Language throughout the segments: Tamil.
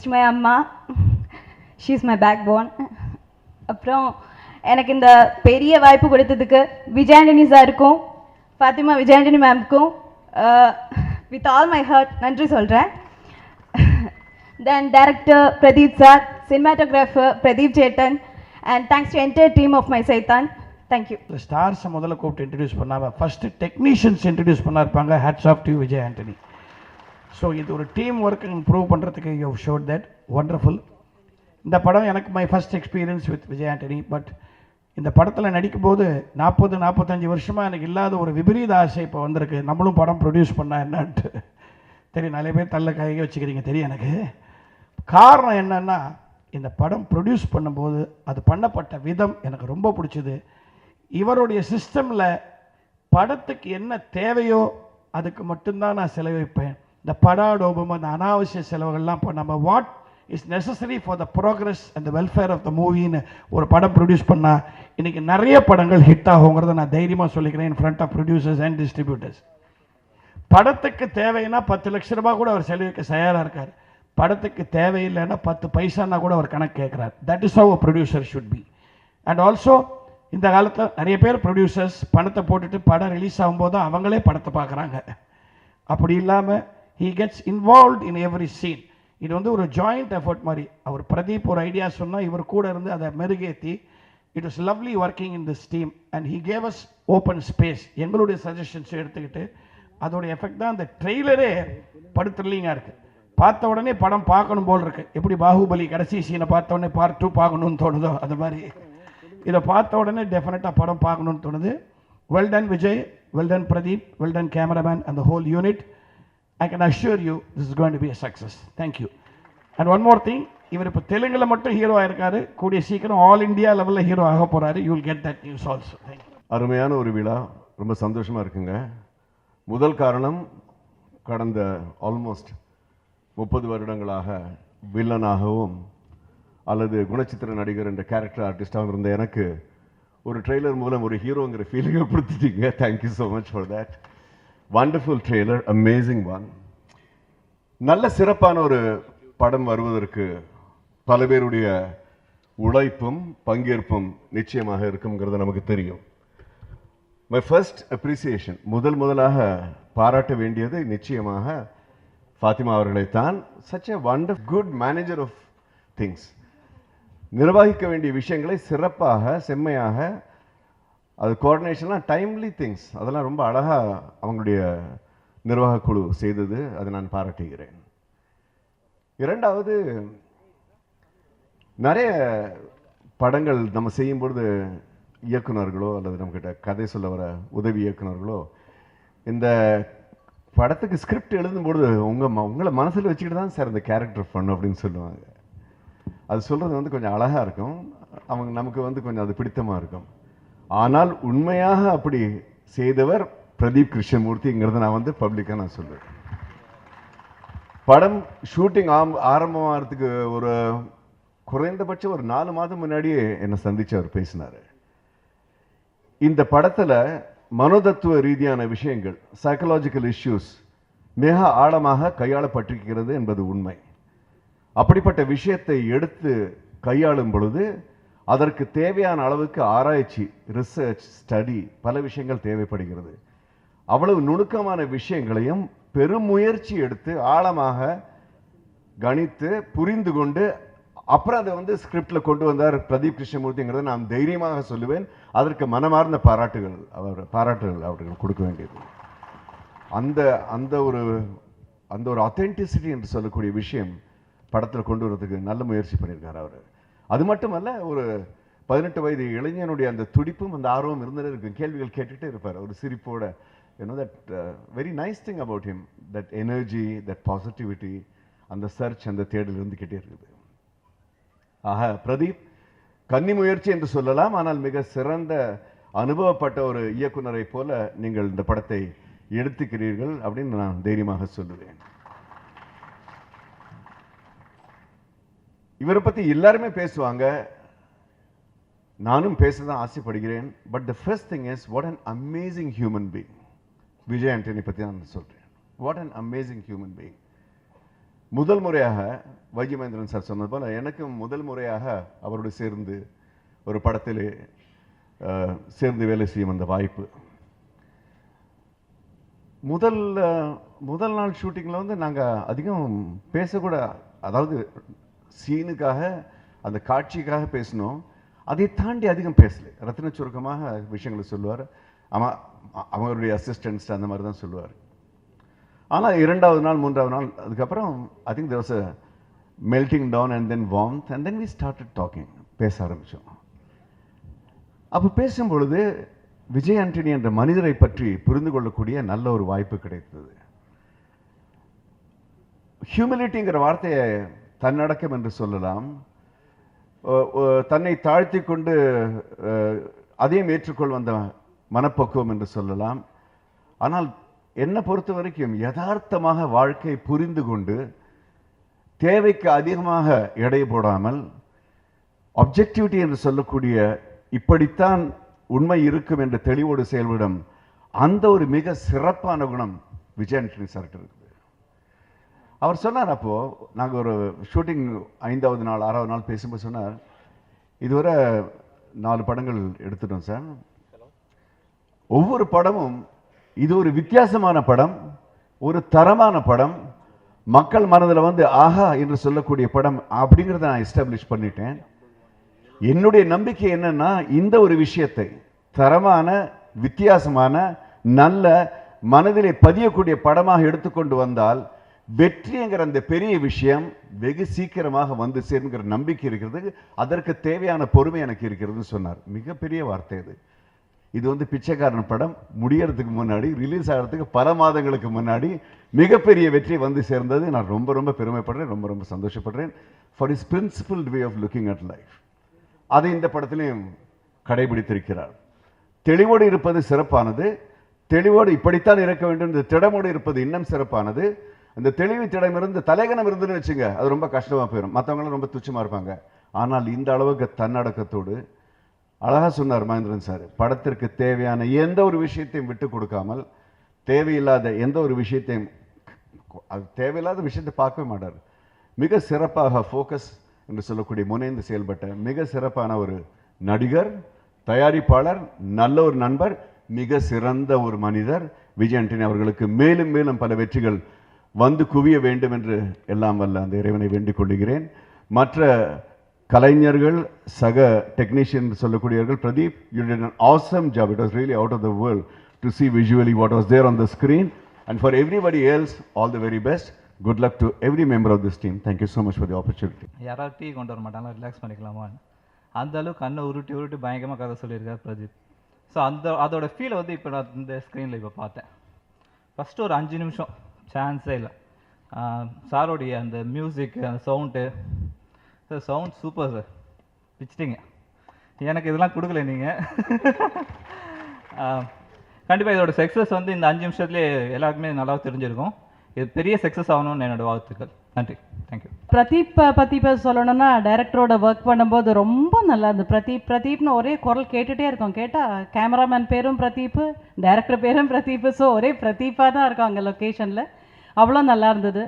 to my amma. She's my backbone. அப்புறம் எனக்கு இந்த பெரிய வாய்ப்பு கொடுத்ததுக்கு விஜய் ஆண்டனி சாருக்கும் ஃபாத்திமா விஜய் ஆண்டனி மேம்க்கும் வித் ஆல் மை ஹார்ட் நன்றி சொல்கிறேன். Then director Pradeep sir, cinematographer Pradeep chettan, and thanks to entire team of my Saithan. Thank you. ஸ்டார்ஸை முதல்ல கூப்பிட்டு இன்ட்ரடியூஸ் பண்ணாமல் ஃபஸ்ட்டு டெக்னீஷியன்ஸ் இன்ட்ரடியூஸ் பண்ணா இருப்பாங்க. Hats off to Vijay Antony. So இது ஒரு டீம் ஒர்க் இம்ப்ரூவ் பண்ணுறதுக்கு யூ ஷோட் தட் ஒண்டர்ஃபுல். இந்த படம் எனக்கு my first experience with Vijay Antony. But இந்த படத்தில் நடிக்கும்போது 40-45 வருஷமாக எனக்கு இல்லாத ஒரு விபரீத ஆசை இப்போ வந்திருக்கு. நம்மளும் படம் ப்ரொடியூஸ் பண்ணால் என்னன்ட்டு தெரியும். நிறைய பேர் தள்ள கையை வச்சுக்கிறீங்க தெரியும் எனக்கு. காரணம் என்னென்னா, இந்த படம் ப்ரொடியூஸ் பண்ணும்போது அது பண்ணப்பட்ட விதம் எனக்கு ரொம்ப பிடிச்சிது. இவருடைய சிஸ்டமில் படத்துக்கு என்ன தேவையோ அதுக்கு மட்டும்தான் நான் செலவழிப்பேன். இந்த படாடோபம், அந்த அனாவசிய செலவுகள்லாம் இப்போ நம்ம what is necessary for the progress and the welfare of the மூவின்னு ஒரு படம் ப்ரொடியூஸ் பண்ணால் இன்றைக்கி நிறைய படங்கள் ஹிட் ஆகுங்கிறத நான் தைரியமாக சொல்லிக்கிறேன் in front of producers and distributors. படத்துக்கு தேவைன்னா 10 லட்ச ரூபா கூட அவர் செலவிக்க தயாராக இருக்கார். படத்துக்கு தேவையில்லைன்னா 10 பைசானா கூட அவர் கணக்கு கேட்குறார். That is how a producer should be. And also இந்த காலத்தில் நிறைய பேர் ப்ரொடியூசர்ஸ் பணத்தை போட்டுட்டு படம் ரிலீஸ் ஆகும்போது தான் அவங்களே படத்தை பார்க்குறாங்க. அப்படி இல்லாமல் he gets involved in every scene. இது வந்து ஒரு ஜாயிண்ட் எஃபர்ட் மாதிரி. அவர் பிரதீப் ஒரு ஐடியா சொன்னால் இவர் கூட இருந்து அதை மெருகேற்றி it was lovely working in this team. And he gave us open space. எங்களுடைய சஜஷன்ஸ் எடுத்துக்கிட்டு அதோடைய எஃபெக்ட் தான் அந்த ட்ரெய்லரே படுத்துறலிங்காக இருக்குது. பார்த்த உடனே படம் பார்க்கணும் போல் இருக்குது. எப்படி பாகுபலி கடைசி சீனை பார்த்த உடனே பார்ட் 2 பார்க்கணும்னு தோணுதோ அது மாதிரி இதை பார்த்த உடனே டெஃபினட்டாக படம் பார்க்கணும்னு தோணுது. Well done Vijay, well done Pradeep, well done cameraman and the whole unit. I can assure you this is going to be a success. Thank you. And one more thing, இவர் இப்போ தெலுங்கில் மட்டும் ஹீரோ ஆயிருக்காரு. கூடிய சீக்கிரம் ஆல் இண்டியா லெவலில் ஹீரோ ஆக போகிறாரு. You will get that news also. Thank you. அருமையான ஒரு விழா, ரொம்ப சந்தோஷமாக இருக்குங்க. முதல் காரணம், கடந்த ஆல்மோஸ்ட் 30 வருடங்களாக வில்லனாகவும் அல்லது குணச்சித்திர நடிகர் என்ற கேரக்டர் ஆர்டிஸ்டாகவும் இருந்த எனக்கு ஒரு ட்ரெய்லர் மூலம் ஒரு ஹீரோங்கிற ஃபீலிங்கை கொடுத்துட்டீங்க. Thank you so much for that. Wonderful trailer, amazing one. நல்ல சிறப்பான ஒரு படம் வருவதற்கு பல பேருடைய உழைப்பும் பங்கேற்பும் நிச்சயமாக இருக்குங்கிறது நமக்கு தெரியும். மை ஃபர்ஸ்ட் அப்ரிசியேஷன், முதலாக பாராட்ட வேண்டியது நிச்சயமாக ஃபாத்திமா அவர்களைத்தான். Such a wonder good manager of things. நிர்வகிக்க வேண்டிய விஷயங்களை சிறப்பாக செம்மையாக, அது கோஆர்டினேஷன்லாம் டைம்லி திங்ஸ், அதெல்லாம் ரொம்ப அழகாக அவங்களுடைய நிர்வாக குழு செய்தது. அதை நான் பாராட்டுகிறேன். இரண்டாவது, நிறைய படங்கள் நம்ம செய்யும்பொழுது இயக்குநர்களோ அல்லது நம்மக்கிட்ட கதை சொல்ல வர உதவி இயக்குநர்களோ இந்த படத்துக்கு ஸ்கிரிப்ட் எழுதும்பொழுது உங்களை மனசில் வச்சுக்கிட்டு தான் சார் இந்த கேரக்டர் பண்ணும் அப்படின்னு சொல்லுவாங்க. அது சொல்கிறது வந்து கொஞ்சம் அழகாக இருக்கும். நமக்கு வந்து கொஞ்சம் அது பிடித்தமாக இருக்கும். ஆனால் உண்மையாக அப்படி செய்தவர் பிரதீப் கிருஷ்ணமூர்த்திங்கிறத நான் வந்து பப்ளிக்காக நான் சொல்லுவேன். படம் ஷூட்டிங் ஆரம்பமாகிறதுக்கு ஒரு குறைந்தபட்சம் ஒரு 4 மாதம் முன்னாடியே என்னை சந்திச்சு அவர் பேசினார். இந்த படத்தில் மனோதத்துவ ரீதியான விஷயங்கள், சைக்கலாஜிக்கல் இஷ்யூஸ் மிக ஆழமாக கையாளப்பட்டிருக்கிறது என்பது உண்மை. அப்படிப்பட்ட விஷயத்தை எடுத்து கையாளும் பொழுது அதற்கு தேவையான அளவுக்கு ஆராய்ச்சி, ரிசர்ச், ஸ்டடி, பல விஷயங்கள் தேவைப்படுகிறது. அவ்வளவு நுணுக்கமான விஷயங்களையும் பெருமுயற்சி எடுத்து ஆழமாக கணித்து புரிந்து கொண்டு அப்புறம் அதை வந்து ஸ்கிரிப்டில் கொண்டு வந்தார் பிரதீப் கிருஷ்ணமூர்த்திங்கிறத நான் தைரியமாக சொல்லுவேன். அதற்கு மனமார்ந்த பாராட்டுகள் அவர்கள் கொடுக்க வேண்டியது. அந்த ஒரு ஆத்தென்டிசிட்டி என்று சொல்லக்கூடிய விஷயம் படத்தில் கொண்டு வரதுக்கு நல்ல முயற்சி பண்ணியிருக்கார் அவர். அது மட்டுமல்ல, ஒரு 18 வயது இளைஞனுடைய அந்த துடிப்பும் அந்த ஆர்வம் இருந்துகிட்டே இருக்கும். கேள்விகள் கேட்டுகிட்டே இருப்பார் ஒரு சிரிப்போட. That very nice thing about him, that energy, that positivity, அந்த சர்ச், அந்த தேடல் இருந்துக்கிட்டே இருக்குது. ஆக பிரதீப் கன்னி முயற்சி என்று சொல்லலாம், ஆனால் மிக சிறந்த அனுபவப்பட்ட ஒரு இயக்குனரை போல நீங்கள் இந்த படத்தை எடுத்துக்கிறீர்கள் அப்படின்னு நான் தைரியமாக சொல்லுவேன். இவரை பற்றி எல்லாருமே பேசுவாங்க, நானும் பேசதான் ஆசைப்படுகிறேன். But the first thing is what an amazing human being. Vijay Antony பற்றி நான் சொல்கிறேன். What an amazing human being. முதல் முறையாக வைஜி மகேந்திரன் சார் சொன்னது போல எனக்கும் முதல் முறையாக அவரோடு சேர்ந்து ஒரு படத்தில் சேர்ந்து வேலை செய்யும் அந்த வாய்ப்பு. முதல் நாள் ஷூட்டிங்கில் வந்து நாங்கள் அதிகம் பேசக்கூட, அதாவது சீனுக்காக அந்த காட்சிக்காக பேசினோம். அதை தாண்டி அதிகம் பேசலை. ரத்தின சுருக்கமாக விஷயங்களை சொல்லுவார். அவருடைய அசிஸ்டன்ட்ஸ் அந்த மாதிரி தான் சொல்லுவார். ஆனால் 2வது நாள் 3வது நாள் அதுக்கப்புறம் I think there was a melting down and then warmth and then we started talking. பேச ஆரம்பித்தோம். அப்போ பேசும்பொழுது விஜய் ஆண்டனி என்ற மனிதரை பற்றி புரிந்து கொள்ளக்கூடிய நல்ல ஒரு வாய்ப்பு கிடைத்தது. ஹியூமிலிட்டிங்கிற வார்த்தையை தன்னடக்கம் என்று சொல்லலாம். தன்னை தாழ்த்தி கொண்டு அதையும் ஏற்றுக்கொள் வந்த மனப்பக்குவம் என்று சொல்லலாம். ஆனால் என்னை பொறுத்த வரைக்கும் யதார்த்தமாக வாழ்க்கை புரிந்து கொண்டு தேவைக்கு அதிகமாக எடை போடாமல் ஆப்ஜெக்டிவிட்டி என்று சொல்லக்கூடிய இப்படித்தான் உண்மை இருக்கும் என்ற தெளிவோடு செயல்படும் அந்த ஒரு மிக சிறப்பான குணம் விஜய் ஆண்டனி சார்கிட்ட இருக்குது. அவர் சொன்னார், அப்போ நாங்கள் ஒரு ஷூட்டிங் 5வது நாள் 6வது நாள் பேசும்போது சொன்னார், இதுவரை 4 படங்கள் எடுத்துட்டோம் சார். ஒவ்வொரு படமும் இது ஒரு வித்தியாசமான படம், ஒரு தரமான படம், மக்கள் மனதில் வந்து ஆஹா என்று சொல்லக்கூடிய படம் அப்படிங்கிறத நான் எஸ்டாப்ளிஷ் பண்ணிட்டேன். என்னுடைய நம்பிக்கை என்னன்னா, இந்த ஒரு விஷயத்தை தரமான வித்தியாசமான நல்ல மனதிலே பதியக்கூடிய படமாக எடுத்துக்கொண்டு வந்தால் வெற்றிங்கிற அந்த பெரிய விஷயம் வெகு சீக்கிரமாக வந்து சேருங்கிற நம்பிக்கை இருக்கிறது. அதற்கு தேவையான பொறுமை எனக்கு இருக்கிறதுன்னு சொன்னார். மிகப்பெரிய வார்த்தை அது. இது வந்து பிச்சைக்காரன் படம் முடியறதுக்கு முன்னாடி, ரிலீஸ் ஆகிறதுக்கு பல மாதங்களுக்கு முன்னாடி மிகப்பெரிய வெற்றி வந்து சேர்ந்தது. நான் ரொம்ப ரொம்ப பெருமைப்படுறேன், ரொம்ப ரொம்ப சந்தோஷப்படுறேன். For his principled way of looking at life. அதை இந்த படத்திலையும் கடைபிடித்திருக்கிறார். தெளிவோடு இருப்பது சிறப்பானது. தெளிவோடு இப்படித்தான் இருக்க வேண்டும். இந்த திடமோடு இருப்பது இன்னும் சிறப்பானது. அந்த தெளிவு திடம் இருந்து தலைகணம் இருந்துன்னு வச்சுங்க, அது ரொம்ப கஷ்டமாக போயிடும். மற்றவங்களும் ரொம்ப துச்சமாக இருப்பாங்க. ஆனால் இந்த அளவுக்கு தன்னடக்கத்தோடு அழகாக சொன்னார் மகேந்திரன் சார். படத்திற்கு தேவையான எந்த ஒரு விஷயத்தையும் விட்டு கொடுக்காமல், தேவையில்லாத எந்த ஒரு விஷயத்தையும், அது தேவையில்லாத விஷயத்தை பார்க்கவே மாட்டார். மிக சிறப்பாக ஃபோக்கஸ் என்று சொல்லக்கூடிய முனைந்து செயல்பட்ட மிக சிறப்பான ஒரு நடிகர், தயாரிப்பாளர், நல்ல ஒரு நண்பர், மிக சிறந்த ஒரு மனிதர் விஜய் ஆண்டனி அவர்களுக்கு மேலும் மேலும் பல வெற்றிகள் வந்து குவிய வேண்டும் என்று எல்லாம் வல்ல அந்த இறைவனை வேண்டிக் கொள்கிறேன். மற்ற கலைஞர்கள், சக டெக்னீஷியன் சொல்லக்கூடியவர்கள், Pradeep, you did an awesome job. It was really out of the world to see visually what was there on the screen. And for everybody else, all the very best. Good luck to every member of this team. Thank you so much for the opportunity. யாராவது டீ கொண்டு வர மாட்டாங்களா, ரிலாக்ஸ் பண்ணிக்கலாமா, அந்த அளவுக்கு கண்ணை உருட்டி உருட்டி பயங்கரமாக கதை சொல்லியிருக்காரு பிரதீப். ஸோ அதோட ஃபீலை வந்து இப்போ நான் இந்த ஸ்க்ரீனில் இப்போ பார்த்தேன். ஃபஸ்ட்டு ஒரு 5 நிமிஷம் சான்ஸே இல்லை. சாரோடைய அந்த மியூசிக், அந்த sound, sir sound super sir, பிச்சிட்டிங்க. எனக்கு இதெல்லாம் கொடுக்கல நீங்கள். கண்டிப்பாக இதோட சக்ஸஸ் வந்து இந்த 5 நிமிஷத்துலேயே எல்லாருக்குமே நல்லா தெரிஞ்சிருக்கும். இது பெரிய சக்ஸஸ் ஆகணும்னு என்னோட வாழ்த்துக்கள். நன்றி, தேங்க்யூ. பிரதீப் பற்றி சொல்லணும்னா, டைரக்டரோட ஒர்க் பண்ணும்போது ரொம்ப நல்லா இருந்தது. பிரதீப்னு ஒரே குரல் கேட்டுகிட்டே இருக்கோம். கேட்டால் கேமராமேன் பேரும் பிரதீப், டைரக்டர் பேரும் பிரதீப். ஸோ ஒரே பிரதீப்பாக தான் இருக்கும் அங்கே லொக்கேஷனில். அவ்வளோ நல்லா இருந்தது.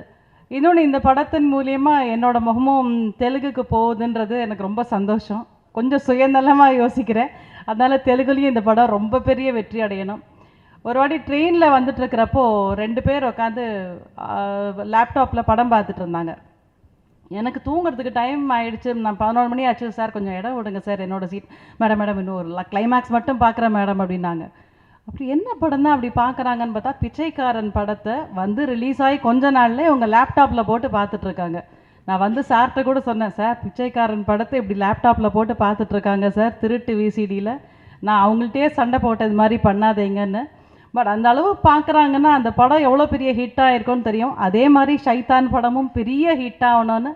இன்னொன்று, இந்த படத்தின் மூலியமாக என்னோட முகமும் தெலுங்குக்கு போகுதுன்றது எனக்கு ரொம்ப சந்தோஷம். கொஞ்சம் சுயநலமாக யோசிக்கிறேன். அதனால் தெலுங்குலேயும் இந்த படம் ரொம்ப பெரிய வெற்றி அடையணும். ஒரு வாட்டி ட்ரெயினில் வந்துட்டுருக்கிறப்போ 2 பேர் உட்காந்து லேப்டாப்பில் படம் பார்த்துட்டு இருந்தாங்க. எனக்கு தூங்குறதுக்கு டைம் ஆகிடுச்சு. நான் 11 மணி ஆச்சு. சார் கொஞ்சம் இடம் விடுங்க சார், என்னோட சீட். மேடம் இன்னும் ஒரு கிளைமேக்ஸ் மட்டும் பார்க்குறேன் மேடம் அப்படின்னாங்க. அப்படி என்ன படம் தான் அப்படி பார்க்குறாங்கன்னு பார்த்தா, பிச்சைக்காரன் படத்தை வந்து ரிலீஸ் ஆகி கொஞ்ச நாள்லேயே இவங்க லேப்டாப்பில் போட்டு பார்த்துட்ருக்காங்க. நான் வந்து சார்கிட்ட கூட சொன்னேன், சார் பிச்சைக்காரன் படத்தை இப்படி லேப்டாப்பில் போட்டு பார்த்துட்ருக்காங்க சார், திருட்டு விசிடியில். நான் அவங்கள்ட்டே சண்டை போட்டது மாதிரி பண்ணாதீங்கன்னு. பட் அந்த அளவு பார்க்குறாங்கன்னா அந்த படம் எவ்வளோ பெரிய ஹிட்டாக இருக்கும்னு தெரியும். அதே மாதிரி ஷைத்தான் படமும் பெரிய ஹிட் ஆகணும்னு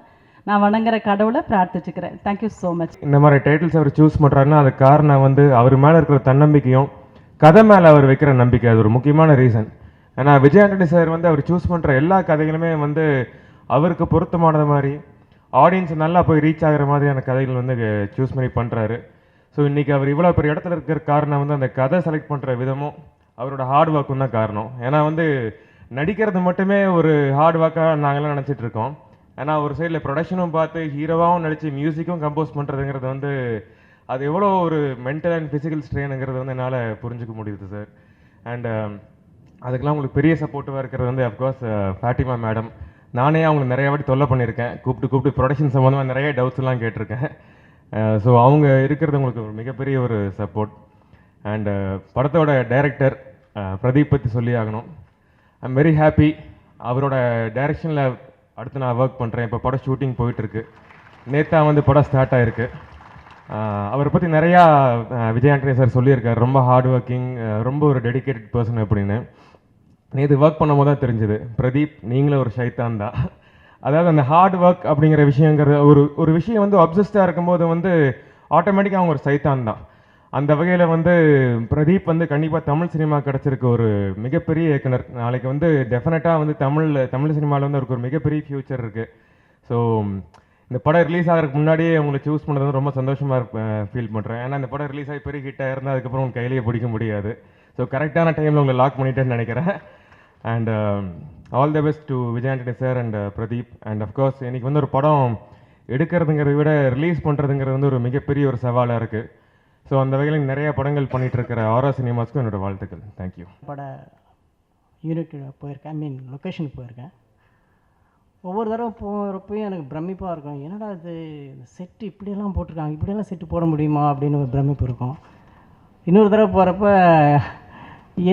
நான் வணங்குற கடவுளை பிரார்த்திச்சுக்கிறேன். Thank you so much. இந்த மாதிரி டைட்டில்ஸ் அவர் சூஸ் பண்ணுறாருன்னா அது காரணம் வந்து அவர் மேலே இருக்கிற தன்னம்பிக்கையும் கதை மேலே அவர் வைக்கிற நம்பிக்கை. அது ஒரு முக்கியமான ரீசன். ஏன்னா விஜய் ஆண்டனி சார் வந்து அவர் சூஸ் பண்ணுற எல்லா கதைகளுமே வந்து அவருக்கு பொருத்தமானது மாதிரி, ஆடியன்ஸ் நல்லா போய் ரீச் ஆகிற மாதிரியான கதைகள் வந்து சூஸ் பண்ணி பண்ணுறாரு. ஸோ இன்றைக்கி அவர் இவ்வளோ பெரிய இடத்துல இருக்கிற காரணம் வந்து அந்த கதை செலக்ட் பண்ணுற விதமும் அவரோட ஹார்ட் ஒர்க்கும் தான் காரணம். ஏன்னா வந்து நடிக்கிறது மட்டுமே ஒரு ஹார்ட் ஒர்க்காக நாங்களாம் நினச்சிட்டு இருக்கோம். ஆனால் ஒரு சைடில் ப்ரொடக்ஷனும் பார்த்து ஹீரோவாகவும் நடித்து மியூசிக்கும் கம்போஸ் பண்ணுறதுங்கிறது வந்து அது எவ்வளோ ஒரு மென்டல் அண்ட் ஃபிசிக்கல் ஸ்ட்ரெயினுங்கிறது வந்து என்னால் புரிஞ்சுக்க முடியுது சார். அண்ட் அதுக்கெல்லாம் உங்களுக்கு பெரிய சப்போர்ட்டிவாக இருக்கிறது வந்து அஃப்கோர்ஸ் ஃபாத்திமா மேடம். நானே அவங்களை நிறைய வாட்டி தொல்லை பண்ணியிருக்கேன், கூப்பிட்டு ப்ரொடக்ஷன் சம்மந்தமாக நிறைய டவுட்ஸ்லாம் கேட்டிருக்கேன். ஸோ அவங்க இருக்கிறது உங்களுக்கு ஒரு மிகப்பெரிய ஒரு சப்போர்ட். அண்ட் படத்தோட டைரக்டர் பிரதீப் பற்றி சொல்லி ஆகணும். I'm very happy. அவரோட டைரக்ஷனில் அடுத்து நான் ஒர்க் பண்ணுறேன். இப்போ படம் ஷூட்டிங் போயிட்டுருக்கு. நேத்தா வந்து படம் ஸ்டார்ட் ஆகிருக்கு. அவரை பற்றி நிறையா விஜய் ஆண்டனி சார் சொல்லியிருக்கார். ரொம்ப ஹார்ட் ஒர்க்கிங், ரொம்ப ஒரு டெடிக்கேட்டட் பர்சன் அப்படின்னு. நேற்று ஒர்க் பண்ணும் போது தான் தெரிஞ்சுது, பிரதீப் நீங்களும் ஒரு ஷைத்தான் தான். அதாவது அந்த ஹார்ட் ஒர்க் அப்படிங்கிற விஷயங்கிறது ஒரு விஷயம் வந்து அப்சஸ்டாக இருக்கும்போது வந்து ஆட்டோமேட்டிக்காக அவங்க ஒரு சைத்தான் தான். அந்த வகையில் வந்து பிரதீப் வந்து கண்டிப்பாக தமிழ் சினிமா கிடச்சிருக்க ஒரு மிகப்பெரிய இயக்குனர். நாளைக்கு வந்து டெஃபினட்டாக வந்து தமிழ் சினிமாவில் வந்து அவருக்கு ஒரு மிகப்பெரிய ஃப்யூச்சர் இருக்குது. ஸோ இந்த படம் ரிலீஸ் ஆகிறதுக்கு முன்னாடியே உங்களை சூஸ் பண்ணது வந்து ரொம்ப சந்தோஷமாக ஃபீல் பண்ணுறேன். ஏன்னா இந்த படம் ரிலீஸ் ஆகி பெரிய ஹிட்டாக இருந்தால் அதுக்கப்புறம் உங்கள் கையிலேயே பிடிக்க முடியாது. ஸோ கரெக்டான டைமில் உங்களை லாக் பண்ணிட்டேன்னு நினைக்கிறேன். And all the best to Vijay Antony sir and Pradeep. And of course இன்றைக்கி வந்து ஒரு படம் எடுக்கிறதுங்கிறத விட ரிலீஸ் பண்ணுறதுங்கிறது வந்து ஒரு மிகப்பெரிய ஒரு சவாலாக இருக்குது. ஸோ அந்த வகையில் நிறைய படங்கள் பண்ணிகிட்டு இருக்கிற ஆரா சினிமாஸ்க்கும் என்னோட வாழ்த்துக்கள். தேங்க்யூ. பட யூனிட் போயிருக்கேன், லொக்கேஷனுக்கு போயிருக்கேன். ஒவ்வொரு தடவை போகிறப்பையும் எனக்கு பிரமிப்பாக இருக்கும். என்னடா இது செட்டு இப்படியெல்லாம் போட்டிருக்காங்க, இப்படியெல்லாம் செட்டு போட முடியுமா அப்படின்னு ஒரு பிரமிப்பு இருக்கும். இன்னொரு தடவை போகிறப்ப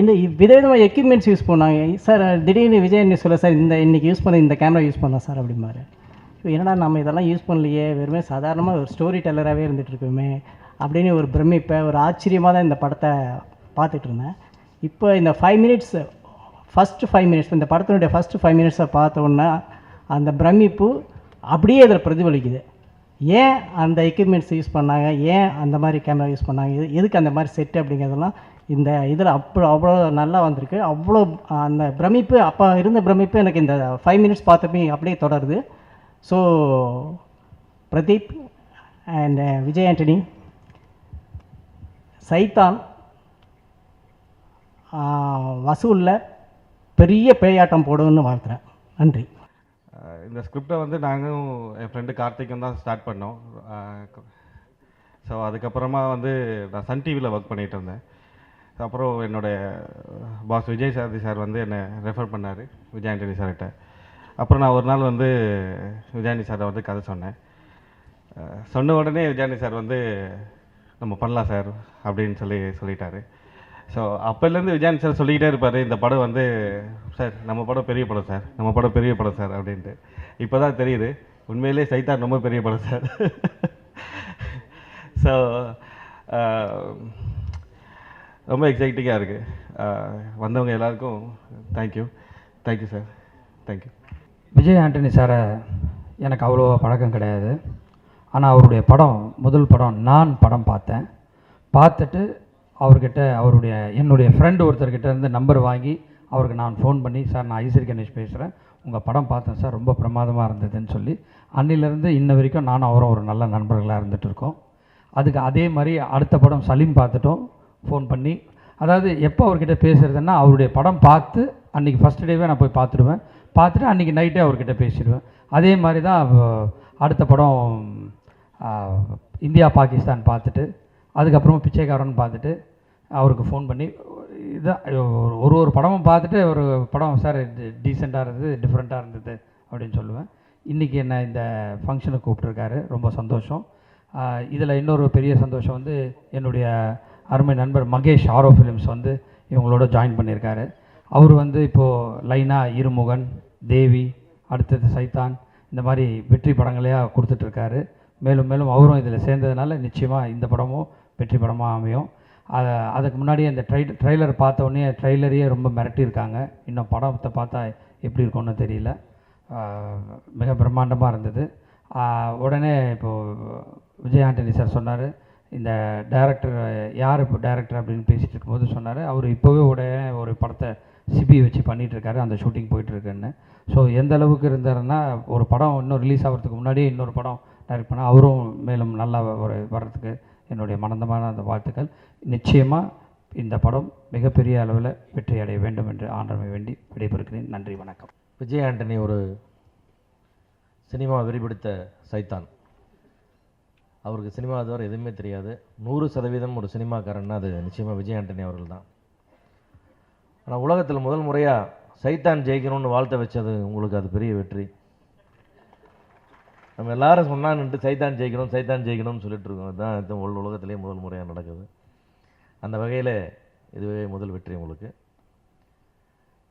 என்ன விதவிதமாக எக்யூப்மெண்ட்ஸ் யூஸ் பண்ணாங்க. சார் திடீர்னு விஜய் என்ன சொல்ல, சார் இன்றைக்கி யூஸ் பண்ண இந்த கேமரா யூஸ் பண்ணலாம் சார் அப்படிம்பாரு. என்னடா நம்ம இதெல்லாம் யூஸ் பண்ணலையே, வெறுமே சாதாரணமாக ஒரு ஸ்டோரி டெல்லராகவே இருந்துகிட்ருக்கோமே அப்படின்னு ஒரு பிரமிப்பை, ஒரு ஆச்சரியமாக தான் இந்த படத்தை பார்த்துட்டு இருந்தேன். இப்போ இந்த 5 மினிட்ஸ், ஃபஸ்ட்டு 5 மினிட்ஸ், இந்த படத்தினுடைய ஃபஸ்ட்டு 5 மினிட்ஸை பார்த்தோன்னா அந்த பிரமிப்பு அப்படியே இதில் பிரதிபலிக்குது. ஏன் அந்த எக்யூப்மெண்ட்ஸ் யூஸ் பண்ணாங்க, ஏன் அந்த மாதிரி கேமரா யூஸ் பண்ணாங்க, எதுக்கு அந்த மாதிரி செட்டு அப்படிங்கிறதெல்லாம் இந்த இதில் அவ்வளோ நல்லா வந்திருக்கு. அவ்வளோ அந்த பிரமிப்பு, அப்போ இருந்த பிரமிப்பு எனக்கு இந்த 5 மினிட்ஸ் பார்த்தப்போ அப்படியே தொடருது. ஸோ பிரதீப் அண்ட் விஜய் ஆண்டனி, சைத்தான் வசூலில் பெரிய பேயாட்டம் போடுன்னு வாழ்த்துறேன். நன்றி. இந்த ஸ்கிரிப்டை வந்து நாங்களும் என் ஃப்ரெண்டு கார்த்திக்கும் தான் ஸ்டார்ட் பண்ணோம். ஸோ அதுக்கப்புறமா வந்து நான் சன் டிவியில் ஒர்க் பண்ணிகிட்டு இருந்தேன். அப்புறம் என்னுடைய பாஸ் விஜய் சாரதி சார் வந்து என்னை ரெஃபர் பண்ணார் விஜய் ஆண்டனி சார்கிட்ட. அப்புறம் நான் ஒரு நாள் வந்து விஜய் ஆண்டனி சாரை வந்து கதை சொன்னேன். சொன்ன உடனே விஜய் ஆண்டனி சார் வந்து நம்ம பண்ணலாம் சார் அப்படின்னு சொல்லிட்டாரு. ஸோ அப்போலேருந்து விஜய் ஆண்டனி சார் சொல்லிக்கிட்டே இருப்பார், இந்த படம் வந்து சார் நம்ம படம் பெரிய படம் சார், நம்ம படம் பெரிய படம் சார் அப்படின்ட்டு. இப்போ தான் தெரியுது உண்மையிலே சைத்தான் ரொம்ப பெரிய படம் சார். ஸோ ரொம்ப எக்ஸைட்டிங்காக இருக்குது. வந்தவங்க எல்லாருக்கும் thank you sir, thank you. Vijay Antony சாரை எனக்கு அவ்வளோ பழக்கம் கிடையாது. ஆனால் அவருடைய படம், முதல் படம் நான் படம் பார்த்துட்டு அவர்கிட்ட என்னுடைய ஃப்ரெண்டு ஒருத்தர்கிட்ட இருந்து நம்பர் வாங்கி அவருக்கு நான் ஃபோன் பண்ணி, சார் நான் ஐஸ்வரி கணேஷ் பேசுகிறேன், உங்கள் படம் பார்த்தேன் சார், ரொம்ப பிரமாதமாக இருந்ததுன்னு சொல்லி அன்னிலேருந்து இன்ன வரைக்கும் நானும் அவரும் ஒரு நல்ல நண்பர்களாக இருந்துகிட்ருக்கோம். அதுக்கு அதே மாதிரி அடுத்த படம் சலீம் பார்த்துட்டோம், ஃபோன் பண்ணி. அதாவது எப்போ அவர்கிட்ட பேசுகிறதுன்னா அவருடைய படம் பார்த்து அன்றைக்கி ஃபஸ்ட் டேவே நான் போய் பார்த்துட்டு அன்றைக்கி நைட்டே அவர்கிட்ட பேசிடுவேன். அதே மாதிரி தான் அடுத்த படம் இந்தியா பாகிஸ்தான் பார்த்துட்டு அதுக்கப்புறமா பிச்சைக்காரன் பார்த்துட்டு அவருக்கு ஃபோன் பண்ணி இதான் ஒரு படமும் பார்த்துட்டு ஒரு படம் சார் இது டீசெண்டாக இருந்தது, டிஃப்ரெண்ட்டாக இருந்தது அப்படின்னு சொல்லுவேன். இன்றைக்கி என்ன இந்த ஃபங்க்ஷனுக்கு கூப்பிட்ருக்காரு, ரொம்ப சந்தோஷம். இதில் இன்னொரு பெரிய சந்தோஷம் வந்து என்னுடைய அருமை நண்பர் மகேஷ் ஆரோ ஃபிலிம்ஸ் வந்து இவங்களோட ஜாயின் பண்ணியிருக்காரு. அவர் வந்து இப்போது லைனாக இருமுகன், தேவி, அடுத்தது சைத்தான், இந்த மாதிரி வெற்றி படங்களையாக கொடுத்துட்ருக்காரு. மேலும் மேலும் அவரும் இதில் சேர்ந்ததுனால நிச்சயமாக இந்த படமும் வெற்றி படமாக அமையும். அதுக்கு முன்னாடியே இந்த ட்ரெய்லர் பார்த்த உடனே ட்ரெய்லரையே ரொம்ப மிரட்டியிருக்காங்க. இன்னும் படத்தை பார்த்தா எப்படி இருக்கும்னு தெரியல. மிக பிரம்மாண்டமாக இருந்தது. உடனே இப்போது விஜய் ஆண்டனி சார் சொன்னார், இந்த டைரக்டர் யார் இப்போ டைரக்டர் அப்படின்னு பேசிகிட்டு இருக்கும்போது சொன்னார், அவர் இப்போவே உடனே ஒரு படத்தை சிபி வச்சு பண்ணிகிட்ருக்காரு, அந்த ஷூட்டிங் போயிட்டுருக்குன்னு. ஸோ எந்த அளவுக்கு இருந்தாருன்னா ஒரு படம் இன்னும் ரிலீஸ் ஆகிறதுக்கு முன்னாடியே இன்னொரு படம் டைரக்ட் பண்ணால் அவரும் மேலும் நல்லா வர்றதுக்கு என்னுடைய மனந்தமான அந்த வாழ்த்துக்கள். நிச்சயமாக இந்த படம் மிகப்பெரிய அளவில் வெற்றி அடைய வேண்டும் என்று ஆண்டவனை வேண்டி விடைபெறுகிறேன். நன்றி, வணக்கம். விஜய் ஆண்டனி ஒரு சினிமா வெறிபிடித்த சைத்தான். அவருக்கு சினிமா அதுவரை எதுவுமே தெரியாது. 100% ஒரு சினிமாக்காரன்னா அது நிச்சயமாக விஜய் ஆண்டனி அவர்கள் தான். ஆனால் உலகத்தில் முதல் முறையாக சைத்தான் ஜெயிக்கணும்னு வாழ்த்த வச்சது உங்களுக்கு அது பெரிய வெற்றி. நம்ம எல்லாரும் சொன்னான்ட்டு சைத்தான் ஜெயிக்கணும்னு சொல்லிட்டு இருக்கோம். அதுதான் உலகத்திலே முதல் முறையாக நடக்குது. அந்த வகையில் இதுவே முதல் வெற்றி உங்களுக்கு.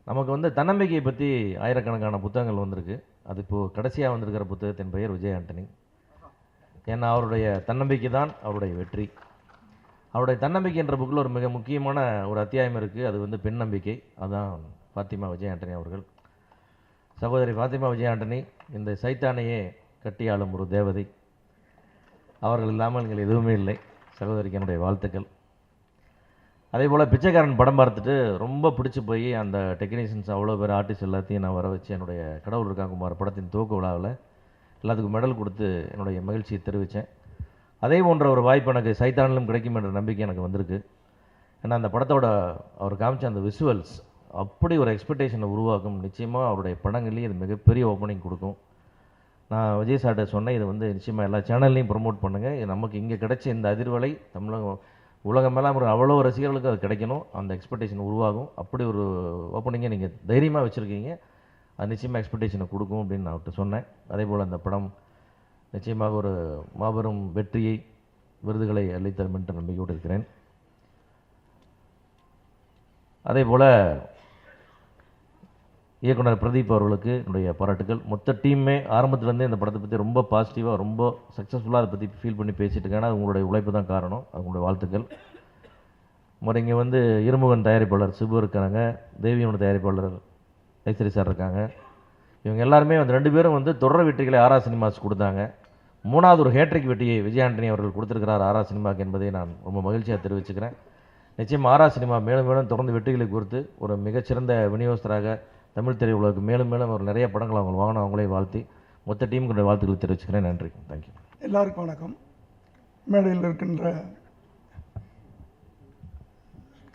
நமக்கு வந்து தன்னம்பிக்கையை பற்றி ஆயிரக்கணக்கான புத்தகங்கள் வந்திருக்கு. அது இப்போது கடைசியாக வந்திருக்கிற புத்தகத்தின் பெயர் விஜய் ஆண்டனி. ஏன்னா அவருடைய தன்னம்பிக்கை தான் அவருடைய வெற்றி. அவருடைய தன்னம்பிக்கை என்ற புக்கில் ஒரு மிக முக்கியமான ஒரு அத்தியாயம் இருக்குது. அது வந்து பெண் நம்பிக்கை. அதுதான் ஃபாத்திமா விஜய் ஆண்டனி அவர்கள். சகோதரி ஃபாத்திமா விஜய் ஆண்டனி இந்த சைத்தானையே கட்டியாளும் ஒரு தேவதை. அவர்கள் இல்லாமல் எங்கள் எதுவுமே இல்லை. சகோதரிக்கு என்னுடைய வாழ்த்துக்கள். அதே போல் பிச்சைக்காரன் படம் பார்த்துட்டு ரொம்ப பிடிச்சி போய் அந்த டெக்னீஷியன்ஸ் அவ்வளோ பேர் ஆர்டிஸ்ட் எல்லாத்தையும் நான் வர வச்சு என்னுடைய கடவுள் இருக்காங்குமார் படத்தின் துவக்க விழாவில் எல்லாத்துக்கும் மெடல் கொடுத்து என்னுடைய மகிழ்ச்சியை தெரிவித்தேன். அதே போன்ற ஒரு வாய்ப்பு எனக்கு சைத்தானிலும் கிடைக்கும் என்ற நம்பிக்கை எனக்கு வந்திருக்கு. ஏன்னா அந்த படத்தோட அவர் காமிச்ச அந்த விஷுவல்ஸ் அப்படி ஒரு எக்ஸ்பெக்டேஷனை உருவாக்கும். நிச்சயமாக அவருடைய படங்கள்லேயும் இது மிகப்பெரிய ஓப்பனிங் கொடுக்கும். நான் விஜய் சார்ட்ட சொன்னேன், இது வந்து நிச்சயமாக எல்லா சேனல்லையும் ப்ரொமோட் பண்ணுங்கள். இது நமக்கு இங்கே கிடைச்ச இந்த அதிர்வலை உலகம் மேலே ஒரு அவ்வளோ ரசிகர்களுக்கு அது கிடைக்கணும். அந்த எக்ஸ்பெக்டேஷன் உருவாகும். அப்படி ஒரு ஓப்பனிங்கை நீங்கள் தைரியமாக வச்சுருக்கீங்க. அது நிச்சயமாக எக்ஸ்பெக்டேஷனை கொடுக்கும் அப்படின்னு நான் அவர்கிட்ட சொன்னேன். அதே போல் அந்த படம் நிச்சயமாக ஒரு மாபெரும் வெற்றியை விருதுகளை அளித்தரும் என்று நம்பிக்கையோடு இருக்கிறேன். அதே போல் இயக்குனர் பிரதீப் அவர்களுக்கு என்னுடைய பாராட்டுகள். மொத்த டீமே ஆரம்பத்துலேருந்தே இந்த படத்தை பற்றி ரொம்ப பாசிட்டிவாக ரொம்ப சக்ஸஸ்ஃபுல்லாக அதை பற்றி ஃபீல் பண்ணி பேசிட்டு இருக்காங்க. அது உங்களுடைய உழைப்பு தான் காரணம். அது உங்களுடைய வாழ்த்துக்கள். முறை இங்கே வந்து இருமுகன் தயாரிப்பாளர் சிபு இருக்காங்க, தேவியோட தயாரிப்பாளர் ஐஸ்வரி சார் இருக்காங்க. இவங்க எல்லாருமே வந்து 2 பேரும் வந்து தொடர் வெற்றிகளை ஆரா சினிமாஸ் கொடுத்தாங்க. 3வது ஒரு ஹேட்ரிக் வெற்றியை விஜய் ஆண்டனி அவர்கள் கொடுத்துருக்கிறார் ஆரா சினிமாவுக்கு என்பதை நான் ரொம்ப மகிழ்ச்சியாக தெரிவிச்சுக்கிறேன். நிச்சயமாக ஆரா சினிமா மேலும் மேலும் தொடர்ந்து வெற்றிகளை கொடுத்து ஒரு மிகச்சிறந்த விநியோகஸ்தராக தமிழ் திரையுலகுக்கு மேலும் மேலும் ஒரு நிறைய படங்கள் அவங்க வாங்கணும். அவங்களே வாழ்த்தி மொத்த டீமுக்குடைய வாழ்த்துக்களை தெரிவிச்சுக்கிறேன். நன்றி. தேங்க்யூ. எல்லாருக்கும் வணக்கம். மேடையில் இருக்கின்ற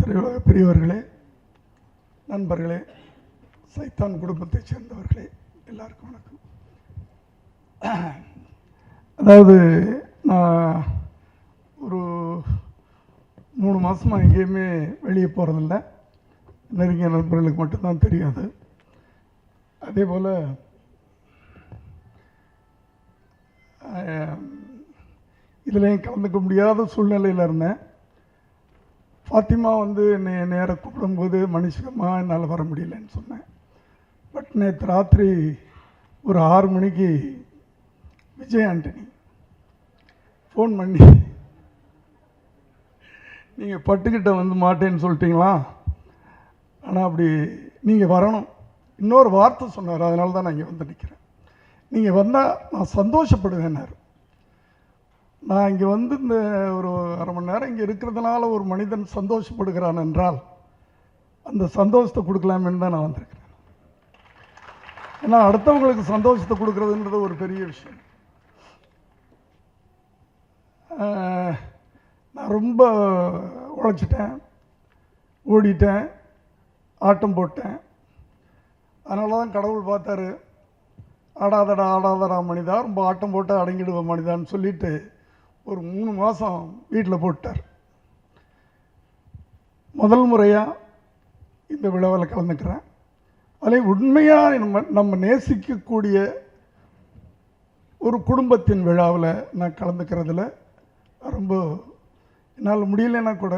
திரையுலக பெரியவர்களே, நண்பர்களே, சைத்தான் குடும்பத்தைச் சேர்ந்தவர்களே, எல்லாருக்கும் வணக்கம். அதாவது நான் ஒரு 3 மாதமாக எங்கேயுமே வெளியே போகிறதில்ல. நெருங்கிய நண்பர்களுக்கு மட்டும்தான் தெரியாது. அதே போல் இதுலேயும் கலந்துக்க முடியாத சூழ்நிலையில் இருந்தேன். ஃபாத்திமா வந்து என்னை நேராக கூப்பிடும்போது மனுஷமா என்னால் வர முடியலன்னு சொன்னேன். பட் நேற்று ராத்திரி ஒரு 6 மணிக்கு விஜய் ஆண்டனி ஃபோன் பண்ணி, நீங்கள் பட்டுக்கிட்ட வந்து மாட்டேன்னு சொல்லிட்டீங்களா, ஆனால் அப்படி நீங்கள் வரணும், இன்னொரு வார்த்தை சொன்னார். அதனால தான் நான் இங்கே வந்து நிற்கிறேன். நீங்கள் வந்தால் நான் சந்தோஷப்படுவேன்னார். நான் இங்கே வந்து இந்த ஒரு அரை மணி நேரம் இங்கே இருக்கிறதுனால ஒரு மனிதன் சந்தோஷப்படுகிறான் என்றால் அந்த சந்தோஷத்தை கொடுக்கலாமேன்னு தான் நான் வந்திருக்கிறேன். ஏன்னா அடுத்தவங்களுக்கு சந்தோஷத்தை கொடுக்குறதுன்றது ஒரு பெரிய விஷயம். நான் ரொம்ப உழைச்சிட்டேன், ஓடிட்டேன், ஆட்டம் போட்டேன். அதனால தான் கடவுள் பார்த்தாரு, ஆடாதடா மனிதா, ரொம்ப ஆட்டம் போட்டு அடங்கிடுவ மனிதான்னு சொல்லிட்டு ஒரு 3 மாதம் வீட்டில் போட்டார். முதல் முறையாக இந்த விழாவில் கலந்துக்கிறேன். அதில் உண்மையாக நம்ம நேசிக்கக்கூடிய ஒரு குடும்பத்தின் விழாவில் நான் கலந்துக்கிறதுல ரொம்ப என்னால் முடியலைன்னா கூட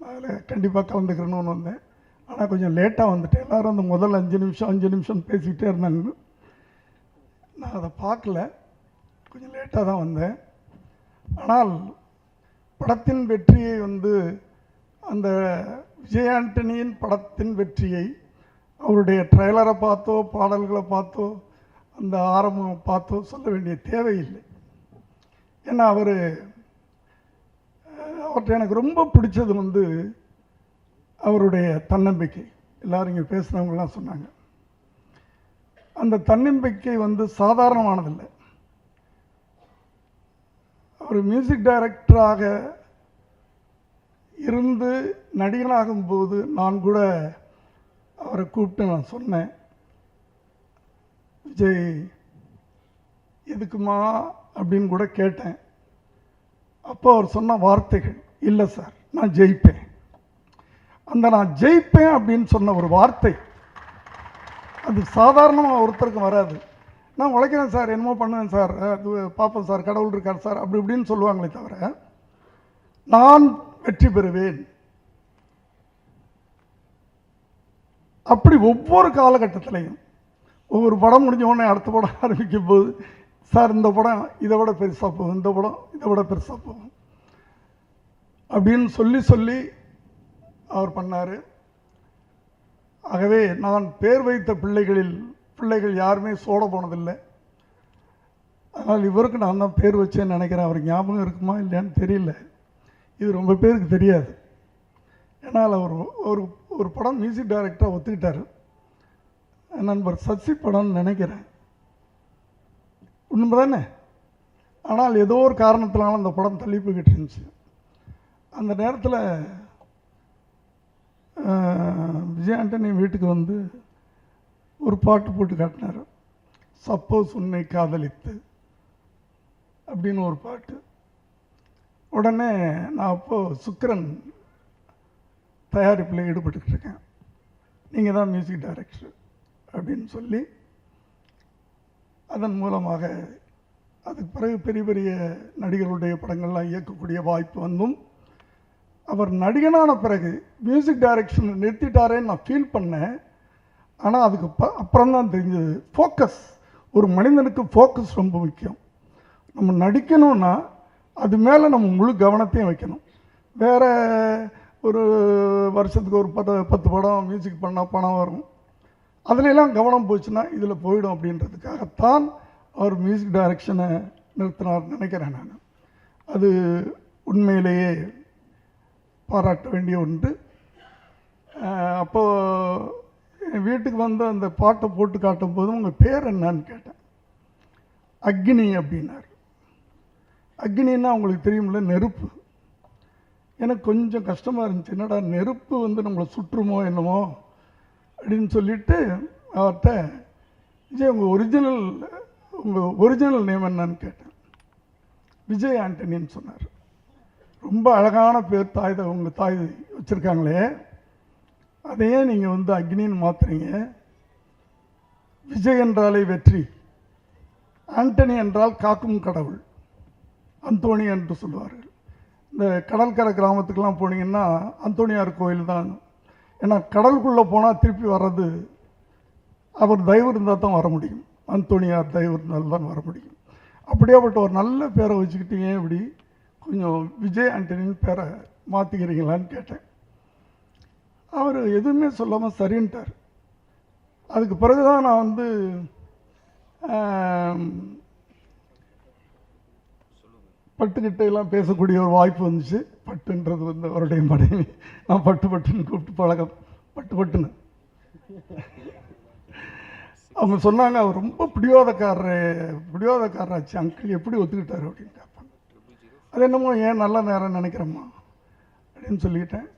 அதில் கண்டிப்பாக கலந்துக்கிறேன்னு வந்தேன். ஆனால் கொஞ்சம் லேட்டாக வந்துட்டேன். எல்லோரும் அந்த முதல் 5 நிமிஷம் பேசிக்கிட்டே இருந்தாங்க. நான் அதை பார்க்கல, கொஞ்சம் லேட்டாக தான் வந்தேன். ஆனால் படத்தின் வெற்றியை வந்து அந்த விஜய் ஆண்டனியின் படத்தின் வெற்றியை அவருடைய ட்ரெய்லரை பார்த்தோ பாடல்களை பார்த்தோ அந்த ஆரம்பம் பார்த்தோ சொல்ல வேண்டிய தேவையில்லை. ஏன்னா அவர்கிட்ட எனக்கு ரொம்ப பிடிச்சது வந்து அவருடைய தன்னம்பிக்கை. எல்லோரும் இங்கே பேசுகிறவங்களாம் சொன்னாங்க. அந்த தன்னம்பிக்கை வந்து சாதாரணமானதில்லை. அவர் மியூசிக் டைரக்டராக இருந்து நடிகனாகும்போது நான் கூட அவரை கூப்பிட்டு நான் சொன்னேன், விஜய் எதுக்குமா அப்படின்னு கூட கேட்டேன். அப்போ அவர் சொன்ன வார்த்தைகள், இல்லை சார் நான் ஜெயிப்பேன். அந்த நான் ஜெயிப்பேன் அப்படின்னு சொன்ன ஒரு வார்த்தை அது சாதாரணமாக ஒருத்தருக்கு வராது. நான் உழைக்கிறேன் சார், என்னமோ பண்ணுவேன் சார், அது பார்ப்பேன் சார், கடவுள் இருக்கார் சார், அப்படி இப்படின்னு சொல்லுவாங்களே தவிர நான் வெற்றி பெறுவேன். அப்படி ஒவ்வொரு காலகட்டத்திலையும் ஒவ்வொரு படம் முடிஞ்ச உடனே அடுத்த படம் ஆரம்பிக்கும் போது, சார் இந்த படம் இதை விட பெருசாக போகும், இந்த படம் இதை விட பெருசாக போகும் அப்படின்னு சொல்லி சொல்லி அவர் பண்ணார். ஆகவே நான் பேர் வைத்த பிள்ளைகள் யாருமே சோட போனதில்லை. அதனால் இவருக்கு நான் தான் பேர் வச்சேன்னு நினைக்கிறேன். அவருக்கு ஞாபகம் இருக்குமா இல்லையான்னு தெரியல. இது ரொம்ப பேருக்கு தெரியாது. ஏன்னால் அவர் ஒரு படம் மியூசிக் டைரக்டராக ஒத்துக்கிட்டார். நண்பர் சசி படம்னு நினைக்கிறேன், உண்மை தானே? ஆனால் ஏதோ ஒரு காரணத்தினால அந்த படம் தள்ளி போய்கிட்டு இருந்துச்சு. அந்த நேரத்தில் விஜய் ஆண்டனி வீட்டுக்கு வந்து ஒரு பாட்டு போட்டு காட்டினார், சப்போஸ் உன்னை காதலித்து அப்படின்னு ஒரு பாட்டு. உடனே நான் அப்போது சுக்கிரன் தயாரிப்பில் ஈடுபட்டுக்கிட்டு இருக்கேன், நீங்கள் தான் மியூசிக் டைரக்டர் அப்படின்னு சொல்லி அதன் மூலமாக அதுக்கு பிறகு பெரிய பெரிய நடிகர்களுடைய படங்கள்லாம் இயக்கக்கூடிய வாய்ப்பு வந்தும், அவர் நடிகனான பிறகு மியூசிக் டைரக்ஷன் நிறுத்திட்டாரேன்னு நான் ஃபீல் பண்ணேன். ஆனால் அதுக்கு அப்புறம் தான் தெரிஞ்சது ஃபோக்கஸ். ஒரு மனிதனுக்கு ஃபோக்கஸ் ரொம்ப முக்கியம். நம்ம நடிக்கணும்னா அது மேலே நம்ம முழு கவனத்தையும் வைக்கணும். வேறு ஒரு வருஷத்துக்கு ஒரு 10 படம் மியூசிக் பண்ணால் பணம் வரும், அதிலெல்லாம் கவனம் போச்சுன்னா இதில் போயிடும் அப்படின்றதுக்காகத்தான் அவர் மியூசிக் டைரக்ஷனை நிறுத்தினார் நினைக்கிறேன் நான். அது உண்மையிலேயே பாராட்ட வேண்டிய ஒன்று. அப்போது என் வீட்டுக்கு வந்து அந்த பாட்டை போட்டு காட்டும் போதும் உங்கள் பேர் என்னன்னு கேட்டேன். அக்னி அப்படின்னார். அக்னின்னா உங்களுக்கு தெரியுமில்ல, நெருப்பு. எனக்கு கொஞ்சம் கஷ்டமாக இருந்துச்சு, என்னடா நெருப்பு வந்து நம்மளை சுற்றுமோ என்னமோ அப்படின்னு சொல்லிட்டு அவர்கிட்ட, விஜய் உங்கள் ஒரிஜினல் நேம் என்னன்னு கேட்டேன். விஜய் ஆண்டனின்னு சொன்னார். ரொம்ப அழகான பேர் உங்கள் தாய் வச்சுருக்காங்களே, அதையே நீங்கள் வந்து அக்னின்னு மாற்றுறீங்க. விஜய் என்றாலே வெற்றி, ஆண்டனி என்றால் காக்கும் கடவுள், அந்தோணி என்று சொல்லுவார்கள். இந்த கடற்கரை கிராமத்துக்கெல்லாம் போனீங்கன்னா அந்தோணியார் கோயில் தான். ஏன்னா கடலுக்குள்ளே போனால் திருப்பி வர்றது அவர் தயவு இருந்தால் தான் வர முடியும், அந்தோணியார் தயவு இருந்தால் தான் வர முடியும். அப்படியாப்பட்ட ஒரு நல்ல பேரை வச்சுக்கிட்டீங்க, இப்படி கொஞ்சம் விஜய் ஆண்டனின்னு பேரை மாற்றிக்கிறீங்களான்னு கேட்டேன். அவர் எதுவுமே சொல்லாமல் சரின்ட்டார். அதுக்கு பிறகு தான் நான் வந்து பட்டுக்கிட்ட எல்லாம் பேசக்கூடிய ஒரு வாய்ப்பு வந்துச்சு. பட்டுன்றது வந்து அவருடைய மனைவி, நான் பட்டுன்னு கூப்பிட்டு பழகம், பட்டுன்னு. அவங்க சொன்னாங்க, அவர் ரொம்ப பிடிவாதக்காரராச்சு அங்கிள், எப்படி ஒத்துக்கிட்டாரு அப்படின்னு கேட்பாங்க. அது என்னமோ ஏன் நல்ல நேரம் நினைக்கிறேம்மா அப்படின்னு சொல்லிட்டேன்.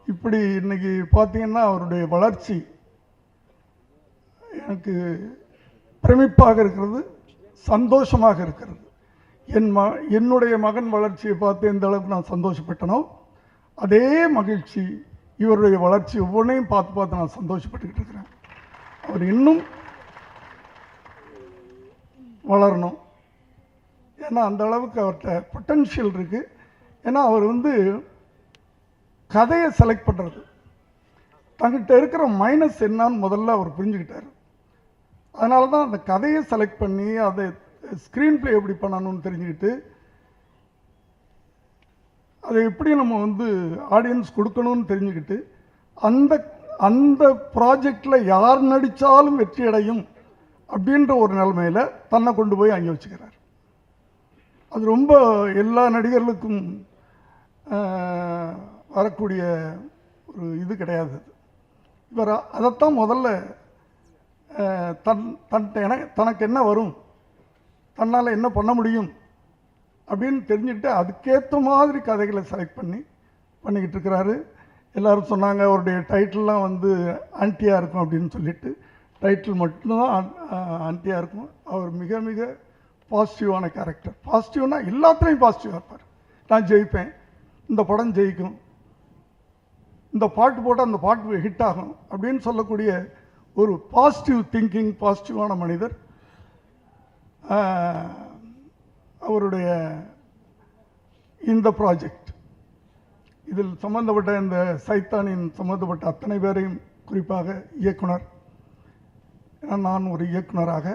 இப்படி இன்னைக்கு பார்த்தீங்கன்னா அவருடைய வளர்ச்சி எனக்கு பிரமிப்பாக இருக்கிறது, சந்தோஷமாக இருக்கிறது. என்னுடைய மகன் வளர்ச்சியை பார்த்து எந்த அளவுக்கு நான் சந்தோஷப்பட்டனோ அதே மகிழ்ச்சி இவருடைய வளர்ச்சி ஒவ்வொன்றையும் பார்த்து நான் சந்தோஷப்பட்டுக்கிட்டு இருக்கிறேன். அவர் இன்னும் வளரணும், ஏன்னா அந்த அளவுக்கு அவர்கிட்ட பொட்டன்ஷியல் இருக்குது. ஏன்னா அவர் வந்து கதையை செலக்ட் பண்ணுறது, தங்கிட்ட இருக்கிற மைனஸ் என்னான்னு முதல்ல அவர் புரிஞ்சுக்கிட்டார். அதனால தான் அந்த கதையை செலக்ட் பண்ணி அதை ஸ்க்ரீன் பிளே எப்படி பண்ணணும்னு தெரிஞ்சுக்கிட்டு அதை எப்படி நம்ம வந்து ஆடியன்ஸ் கொடுக்கணும்னு தெரிஞ்சுக்கிட்டு அந்த அந்த ப்ராஜெக்டில் யார் நடித்தாலும் வெற்றி அடையும் அப்படின்ற ஒரு நிலைமையில் தன்னை கொண்டு போய் அங்கே வச்சுக்கிறார். அது ரொம்ப எல்லா நடிகர்களுக்கும் வரக்கூடிய ஒரு இது கிடையாது. இவர் அதைத்தான் முதல்ல தனக்கு என்ன வரும், தன்னால் என்ன பண்ண முடியும் அப்படின்னு தெரிஞ்சுக்கிட்டு அதுக்கேற்ற மாதிரி கதைகளை செலக்ட் பண்ணி பண்ணிக்கிட்டு இருக்கிறாரு. எல்லோரும் சொன்னாங்க அவருடைய டைட்டில்லாம் வந்து ஆன்ட்டியாக இருக்கும் அப்படின்னு சொல்லிட்டு. டைட்டில் மட்டும்தான் ஆன்ட்டியாக இருக்கும். அவர் மிக மிக பாசிட்டிவான கேரக்டர். பாசிட்டிவ்னா எல்லாத்துலேயும் பாசிட்டிவாக இருப்பார். நான் ஜெயிப்பேன், இந்த படம் ஜெயிக்கும், இந்த பாட்டு போட்டால் அந்த பாட்டு ஹிட் ஆகும் அப்படின்னு சொல்லக்கூடிய ஒரு பாசிட்டிவ் திங்கிங், பாசிட்டிவான மனிதர். அவருடைய இந்த ப்ராஜெக்ட் இதில் சம்பந்தப்பட்ட இந்த சைத்தானின் சம்பந்தப்பட்ட அத்தனை பேரையும், குறிப்பாக இயக்குனர், நான் ஒரு இயக்குனராக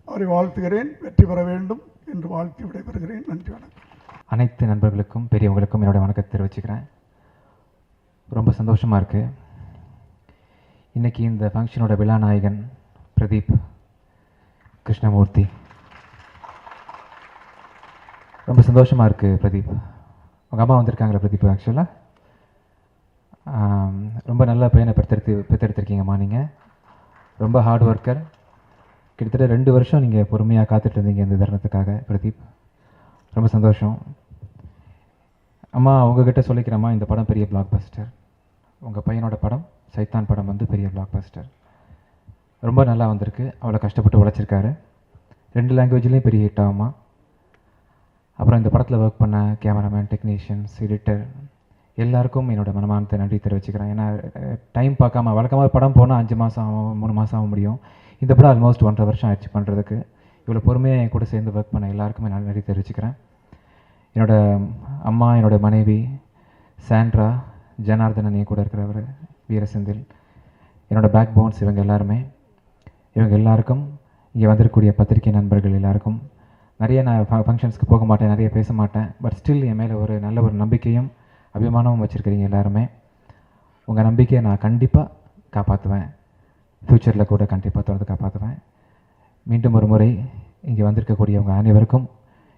அவரை வாழ்த்துகிறேன். வெற்றி பெற வேண்டும் என்று வாழ்த்தி விடைபெறுகிறேன். நன்றி, வணக்கம். அனைத்து நண்பர்களுக்கும் பெரியவங்களுக்கும் என்னோட வணக்கத்தை தெரிவிச்சுக்கிறேன். ரொம்ப சந்தோஷமாக இருக்குது. இன்றைக்கி இந்த ஃபங்க்ஷனோட விழா நாயகன் பிரதீப் கிருஷ்ணமூர்த்தி. ரொம்ப சந்தோஷமாக இருக்குது பிரதீப். உங்கள் அம்மா வந்திருக்காங்களா பிரதீப்? ஆக்சுவலாக ரொம்ப நல்ல பையனை பெற்றெடுத்திருக்கீங்கம்மா. நீங்கள் ரொம்ப ஹார்ட் ஒர்க்கர். கிட்டத்தட்ட 2 வருஷம் நீங்கள் பொறுமையாக காத்துட்டு இருந்தீங்க இந்த தருணத்துக்காக பிரதீப். ரொம்ப சந்தோஷம். அம்மா உங்ககிட்ட சொல்லிக்கிறேம்மா, இந்த படம் பெரிய பிளாக் பஸ்டர். உங்கள் பையனோட படம் சைத்தான் படம் வந்து பெரிய பிளாக் பஸ்டர். ரொம்ப நல்லா வந்திருக்கு. அவ்வளோ கஷ்டப்பட்டு உழைச்சிருக்காரு. 2 லாங்குவேஜ்லேயும் பெரிய ஹிட் ஆகுமா. அப்புறம் இந்த படத்தில் ஒர்க் பண்ண கேமராமேன், டெக்னீஷியன்ஸ், எடிட்டர் எல்லாருக்கும் என்னோட மனமார்ந்த நன்றி தெரிவிச்சுக்கிறேன். ஏன்னா டைம் பார்க்காம வழக்கமாக படம் போனால் 5 மாதம் ஆகும், 3 மாதம் ஆக முடியும். இந்த படம் ஆல்மோஸ்ட் 1.5 வருஷம் ஆயிடுச்சு பண்ணுறதுக்கு. இவ்வளோ பொறுமையாக என் கூட சேர்ந்து ஒர்க் பண்ண எல்லாருக்குமே நான் நன்றி தெரிவிச்சுக்கிறேன். என்னோட அம்மா, என்னோட மனைவி சாண்ட்ரா, ஜனார்தனன், என் கூட இருக்கிறவர் வீரசெந்தில், என்னோடய பேக் போன்ஸ், இவங்க எல்லாருக்கும் இங்கே வந்திருக்கக்கூடிய பத்திரிகை நண்பர்கள் எல்லாருக்கும் நிறைய நான் ஃபங்க்ஷன்ஸ்க்கு போக மாட்டேன், நிறைய பேச மாட்டேன். பட் ஸ்டில் என் மேலே ஒரு நல்ல ஒரு நம்பிக்கையும் அபிமானமும் வச்சுருக்கிறீங்க எல்லாருமே. உங்கள் நம்பிக்கையை நான் கண்டிப்பாக காப்பாற்றுவேன். ஃப்யூச்சரில் கூட கண்டிப்பாக தொடர்ந்து காப்பாற்றுவேன். மீண்டும் ஒரு முறை இங்கே வந்திருக்கக்கூடியவங்க அனைவருக்கும்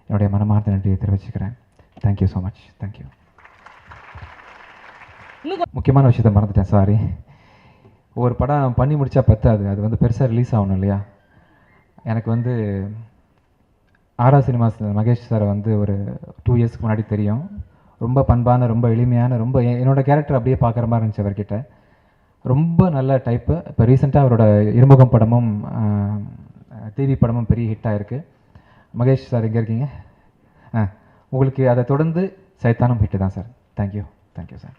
என்னுடைய மனமார்ந்த நன்றியை தெரிவிச்சுக்கிறேன். Thank you so much. தேங்க்யூ. முக்கியமான விஷயத்தை மறந்துட்டேன், சாரி. ஒரு படம் பண்ணி முடித்தா பத்தாது, அது வந்து பெருசாக ரிலீஸ் ஆகணும் இல்லையா. எனக்கு வந்து ஆரா சினிமாஸ் மகேஷ் சாரை வந்து ஒரு 2 இயர்ஸ்க்கு முன்னாடி தெரியும். ரொம்ப பண்பான, ரொம்ப எளிமையான, ரொம்ப என்னோடய கேரக்டர் அப்படியே பார்க்குற மாதிரி இருந்துச்சு அவர்கிட்ட. ரொம்ப நல்ல டைப்பு. இப்போ ரீசெண்டாக அவரோட இருமுகம் படமும் டிவி படமும் பெரிய ஹிட்டாக இருக்குது. மகேஷ் சார் எங்கே இருக்கீங்க? உங்களுக்கு அதை தொடர்ந்து சைத்தானும் ஹிட்டு தான் சார். Thank you sir.